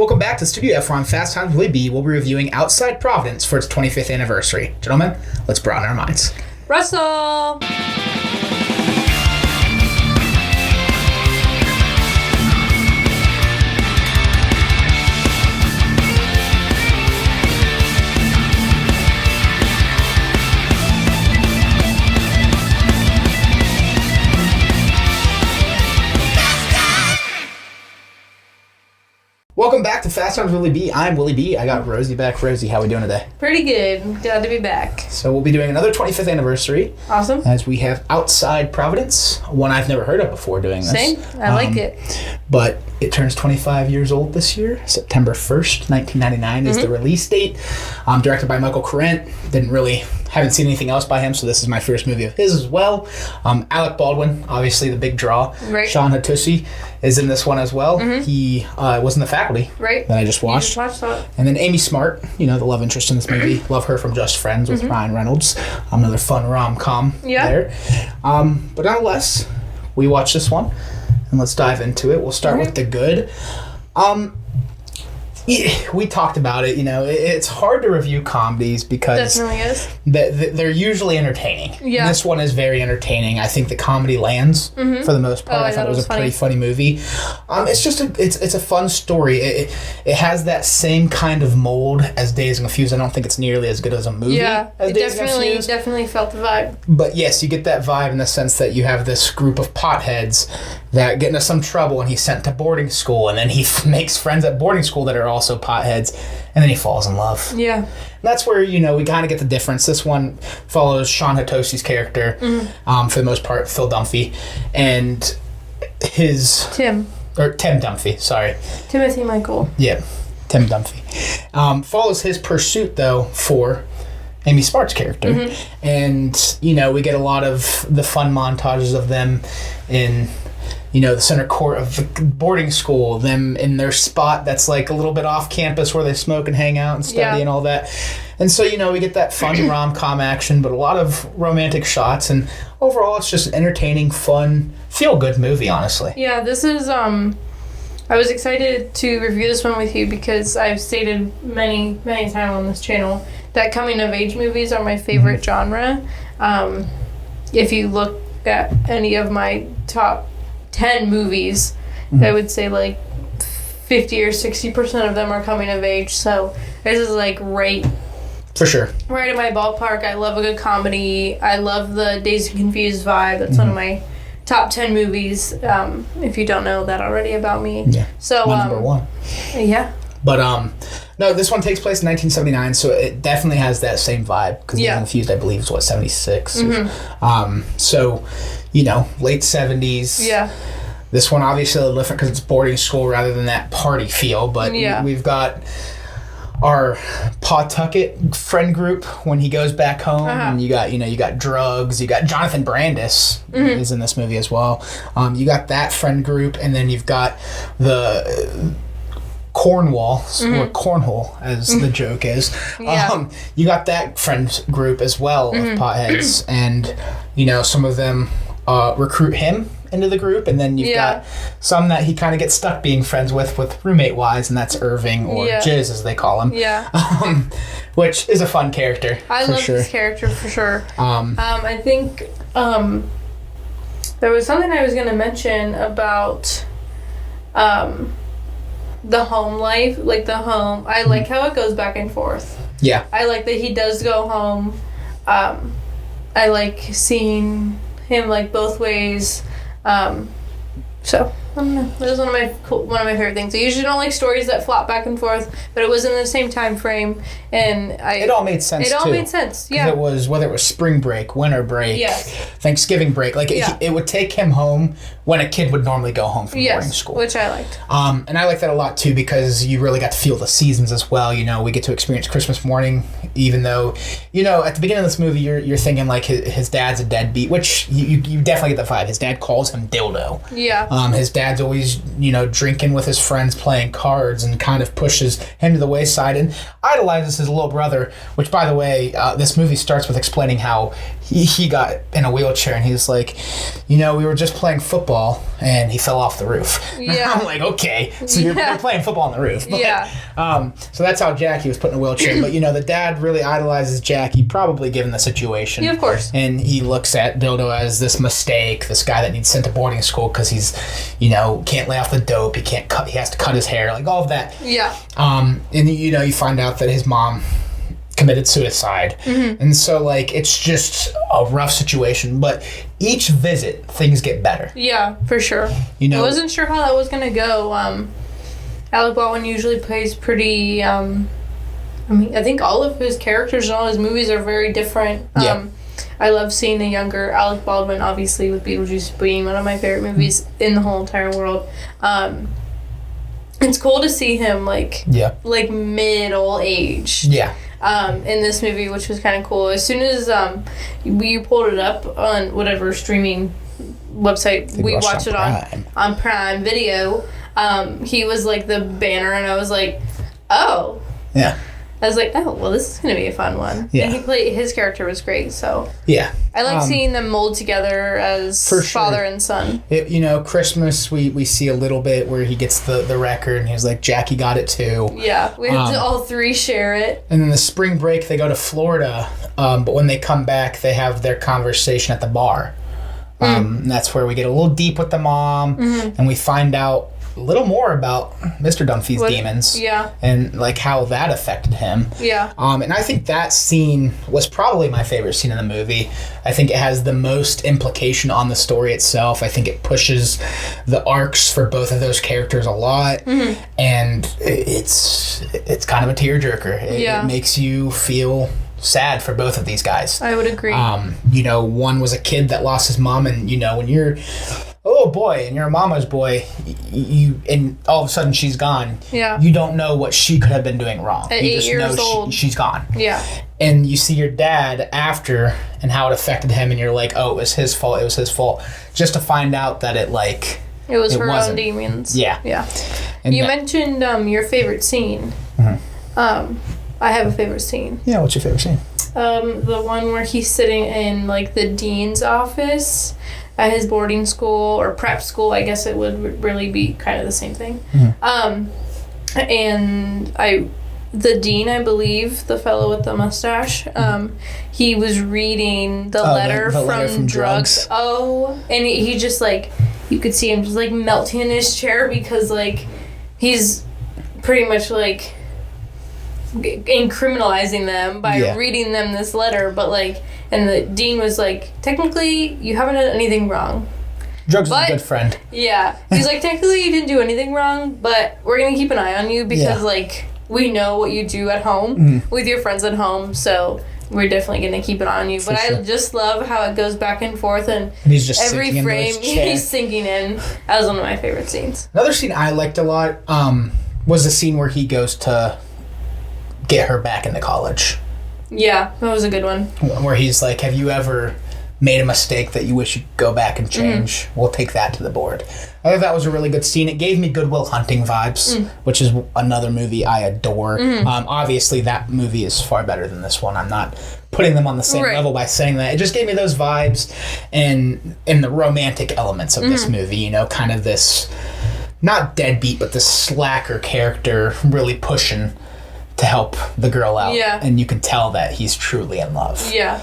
Welcome back to Studio F on Fast Times Willy B. We'll be reviewing Outside Providence for its 25th anniversary. Gentlemen, let's broaden our minds. Russell! Welcome back to Fast Times Willy B. I'm Willy B. I got Rosie back. Rosie, how are we doing today? Pretty good. Glad to be back. So we'll be doing another 25th anniversary. Awesome. As we have Outside Providence, one I've never heard of before doing this. Same. I like it. But it turns 25 years old this year. September 1st, 1999 is the release date. Directed by Michael Corrent. Haven't seen anything else by him, so this is my first movie of his as well. Alec Baldwin, obviously the big draw. Right. Sean Hattusi is in this one as well. He was in The Faculty that I just watched. You just watched that. And then Amy Smart, the love interest in this movie. Love her from Just Friends with Ryan Reynolds. Another fun rom-com there. But nonetheless, we watched this one, and let's dive into it. We'll start with the good. We talked about it, it's hard to review comedies because Definitely is. They're usually entertaining. Yeah. This one is very entertaining. I think the comedy lands for the most part. I thought it was a pretty funny movie. It's just it's a fun story. It has that same kind of mold as Dazed and Confused. I don't think it's nearly as good as a movie. Yeah, as it Dazed and Confused. definitely felt the vibe. But yes, you get that vibe in the sense that you have this group of potheads that get into some trouble, and he's sent to boarding school, and then he makes friends at boarding school that are also potheads, and then he falls in love. Yeah. And that's where, we kind of get the difference. This one follows Sean Hattusi's character, for the most part, Phil Dunphy, and his... Tim Dunphy, sorry. Timothy Michael. Yeah, Tim Dunphy. Follows his pursuit, though, for Amy Smart's character. And, we get a lot of the fun montages of them in... the center court of the boarding school, them in their spot that's like a little bit off campus where they smoke and hang out and study and all that. And so, we get that fun rom-com action, but a lot of romantic shots. And overall, it's just an entertaining, fun, feel-good movie, honestly. Yeah, this is, I was excited to review this one with you because I've stated many, many times on this channel that coming-of-age movies are my favorite genre. If you look at any of my top 10 movies, I would say like 50 or 60% of them are coming of age, so this is like right in my ballpark. I love a good comedy. I love the Dazed and Confused vibe. That's one of my top 10 movies, if you don't know that already about me. So my number one. But no, this one takes place in 1979, so it definitely has that same vibe, because Dazed and Confused, I believe, is 76. So late 70s. This one obviously a little different because it's boarding school rather than that party feel. But we've got our Pawtucket friend group when he goes back home, and you got drugs. You got Jonathan Brandis is in this movie as well. You got that friend group, and then you've got the Cornwall, or Cornhole, as the joke is. You got that friend group as well of potheads, and some of them recruit him into the group, and then you've got some that he kind of gets stuck being friends with roommate wise, and that's Irving, or Jizz as they call him, which is a fun character. I love this character for sure. I think there was something I was going to mention about the home life, like the home. I like how it goes back and forth. I like that he does go home. I like seeing him like both ways. So I don't know. That was one of my favorite things. I usually don't like stories that flop back and forth, but it was in the same time frame, and it all made sense. It all made sense. Yeah. It was, whether it was spring break, winter break, Thanksgiving break. Like it would take him home when a kid would normally go home from boarding school, which I liked. And I like that a lot too, because you really got to feel the seasons as well. We get to experience Christmas morning, even though at the beginning of this movie you're thinking like his dad's a deadbeat, which you definitely get the vibe. His dad calls him dildo. His dad's always drinking with his friends, playing cards, and kind of pushes him to the wayside and idolizes his little brother, which, by the way, this movie starts with explaining how he got in a wheelchair and he was like, we were just playing football and he fell off the roof. Yeah. I'm like, okay, so you're playing football on the roof. But, yeah. So that's how Jackie was put in a wheelchair. But, the dad really idolizes Jackie, probably given the situation. Yeah, of course. And he looks at Dildo as this mistake, this guy that needs sent to boarding school because he's, can't lay off the dope. He has to cut his hair, like all of that. Yeah. And, you find out that his mom committed suicide. Mm-hmm. And so, it's just a rough situation. But each visit, things get better. Yeah, for sure. I wasn't sure how that was going to go. Alec Baldwin usually plays pretty... I think all of his characters in all his movies are very different. Yeah. I love seeing the younger Alec Baldwin, obviously, with Beetlejuice being one of my favorite movies in the whole entire world. It's cool to see him, middle age. Yeah. In this movie, which was kind of cool. As soon as we pulled it up on whatever streaming website we watched it on Prime Video, he was the banner, and I was like, oh. Yeah. I was like, oh, well, this is going to be a fun one. Yeah. And his character was great, so. Yeah. I like seeing them mold together as father and son. Christmas, we see a little bit where he gets the record, and he's like, Jackie got it too. Yeah, we have to all three share it. And then the spring break, they go to Florida, but when they come back, they have their conversation at the bar. And that's where we get a little deep with the mom, and we find out a little more about Mr. Dunphy's demons. Yeah. And how that affected him. Yeah. And I think that scene was probably my favorite scene in the movie. I think it has the most implication on the story itself. I think it pushes the arcs for both of those characters a lot. Mm-hmm. And it's kind of a tearjerker. It makes you feel sad for both of these guys. I would agree. One was a kid that lost his mom, and when you're a little boy and you're a mama's boy, and all of a sudden she's gone. Yeah. You don't know what she could have been doing wrong. At 8 years old. She's gone. Yeah. And you see your dad after and how it affected him, and you're like, oh, it was his fault. It was his fault. Just to find out that it was her own demons. Yeah. Yeah. And you mentioned your favorite scene. Mm-hmm. I have a favorite scene. Yeah, what's your favorite scene? The one where he's sitting in the dean's office at his boarding school or prep school. I guess it would really be kind of the same thing. Mm-hmm. And the dean, I believe, the fellow with the mustache, he was reading the letter from drugs. Oh, and he just you could see him just melting in his chair because he's pretty much criminalizing them by reading them this letter, but and the dean was technically you haven't done anything wrong. Drugs is a good friend. Yeah, he's technically you didn't do anything wrong, but we're gonna keep an eye on you because we know what you do at home with your friends at home, so we're definitely gonna keep an eye on you. But I just love how it goes back and forth, and he's just every frame he's sinking in. That was one of my favorite scenes. Another scene I liked a lot was the scene where he goes to get her back into college. Yeah, that was a good one. Where he's like, have you ever made a mistake that you wish you could go back and change? Mm-hmm. We'll take that to the board. I thought that was a really good scene. It gave me Good Will Hunting vibes, which is another movie I adore. Mm-hmm. Obviously, that movie is far better than this one. I'm not putting them on the same level by saying that. It just gave me those vibes and the romantic elements of this movie. Kind of this, not deadbeat, but this slacker character really pushing to help the girl out. Yeah. And you can tell that he's truly in love. Yeah.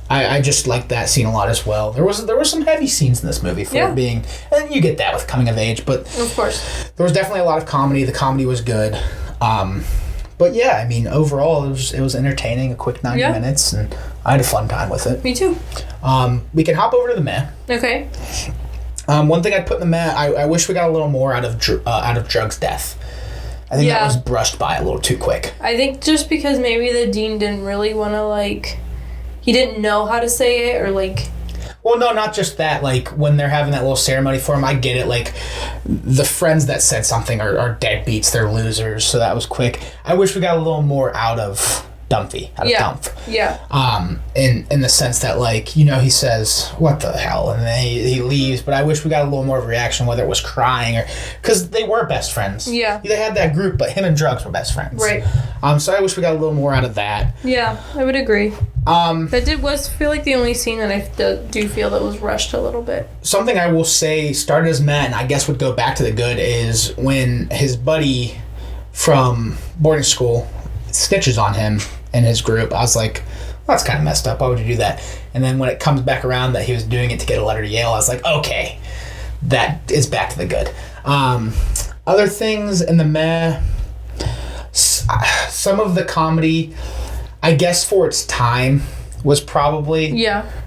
I just liked that scene a lot as well. There were some heavy scenes in this movie for it being, and you get that with coming of age, but of course there was definitely a lot of comedy. The comedy was good. But yeah, I mean, overall it was entertaining, a quick 90 minutes, and I had a fun time with it. Me too. We can hop over to the meh. Okay. One thing I'd put in the meh, I wish we got a little more out of Drug's death. I think that was brushed by a little too quick. I think just because maybe the dean didn't really want to, he didn't know how to say it, or, Well, no, not just that. When they're having that little ceremony for him, I get it. The friends that said something are deadbeats. They're losers, so that was quick. I wish we got a little more out of Dunphy, out of Dumph. Yeah. In the sense that, he says, what the hell? And then he leaves, but I wish we got a little more of a reaction, whether it was crying or... Because they were best friends. Yeah. They had that group, but him and Drugs were best friends. Right. So I wish we got a little more out of that. Yeah, I would agree. That was feel like the only scene that I do feel that was rushed a little bit. Something I will say started as meh, and I guess would go back to the good, is when his buddy from boarding school snitches on him and his group. I was like, well, that's kind of messed up. Why would you do that? And then when it comes back around that he was doing it to get a letter to Yale, I was like, okay, that is back to the good. Other things in the meh, some of the comedy, I guess for its time, was probably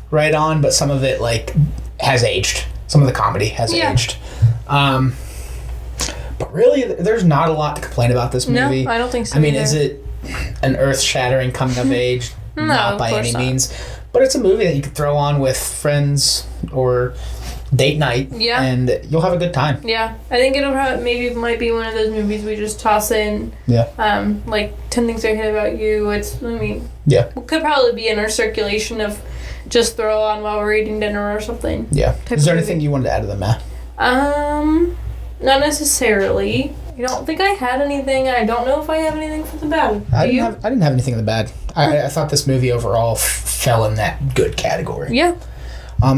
right on, but some of it like has aged. Some of the comedy has aged. But really, there's not a lot to complain about this movie. No, I don't think so. I mean, is it an earth-shattering coming of age? No, not by any means. But it's a movie that you could throw on with friends or date night, and you'll have a good time. Yeah, I think it might be one of those movies we just toss in. Yeah. Like 10 Things I Hate About You. Could probably be in our circulation of just throw on while we're eating dinner or something. Yeah. Is there anything you wanted to add to the meh? Not necessarily. I don't think I had anything. I don't know if I have anything for the bad. I didn't have anything in the bad. I thought this movie overall fell in that good category. Yeah.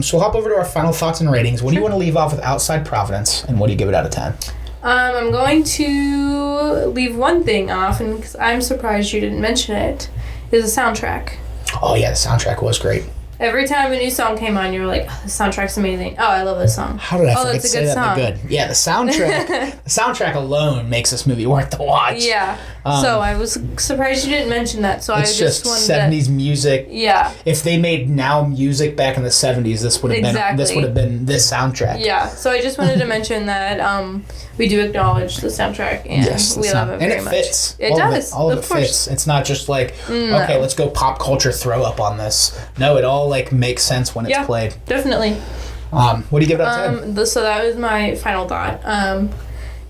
So we'll hop over to our final thoughts and ratings. What do you want to leave off with Outside Providence, and what do you give it out of 10? I'm going to leave one thing off, and because I'm surprised you didn't mention it, is the soundtrack. Oh yeah, the soundtrack was great. Every time a new song came on, you were like, oh, the soundtrack's amazing. Oh, I love this song. How did I forget to say that? Good. Yeah, the soundtrack alone makes this movie worth the watch. Yeah. So I was surprised you didn't mention that. So it's just 70s music. Yeah. If they made now music back in the 70s, this would have been this soundtrack. Yeah. So I just wanted to mention that we do acknowledge the soundtrack, and we love it very much. And it fits. It does. All of it fits. It's not just like, okay, let's go pop culture throw up on this. No, it all like makes sense when it's played. Definitely. What do you give it out of 10? So that was my final thought.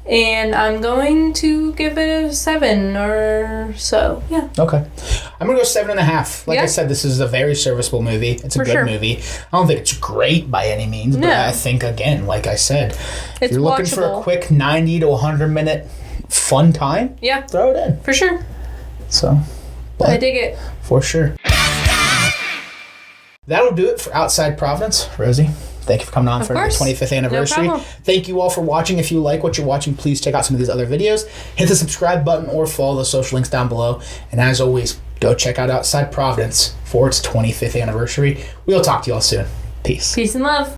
And I'm going to give it a 7 or so. Yeah. Okay. I'm going to go 7.5. Like I said, this is a very serviceable movie. It's a good movie. I don't think it's great by any means, but I think, again, like I said, if you're looking for a quick 90 to 100 minute fun time, throw it in. For sure. So. I dig it. For sure. That'll do it for Outside Providence. Rosie, thank you for coming on for the 25th anniversary. No thank you all for watching. If you like what you're watching, please check out some of these other videos. Hit the subscribe button or follow the social links down below. And as always, go check out Outside Providence for its 25th anniversary. We'll talk to you all soon. Peace. Peace and love.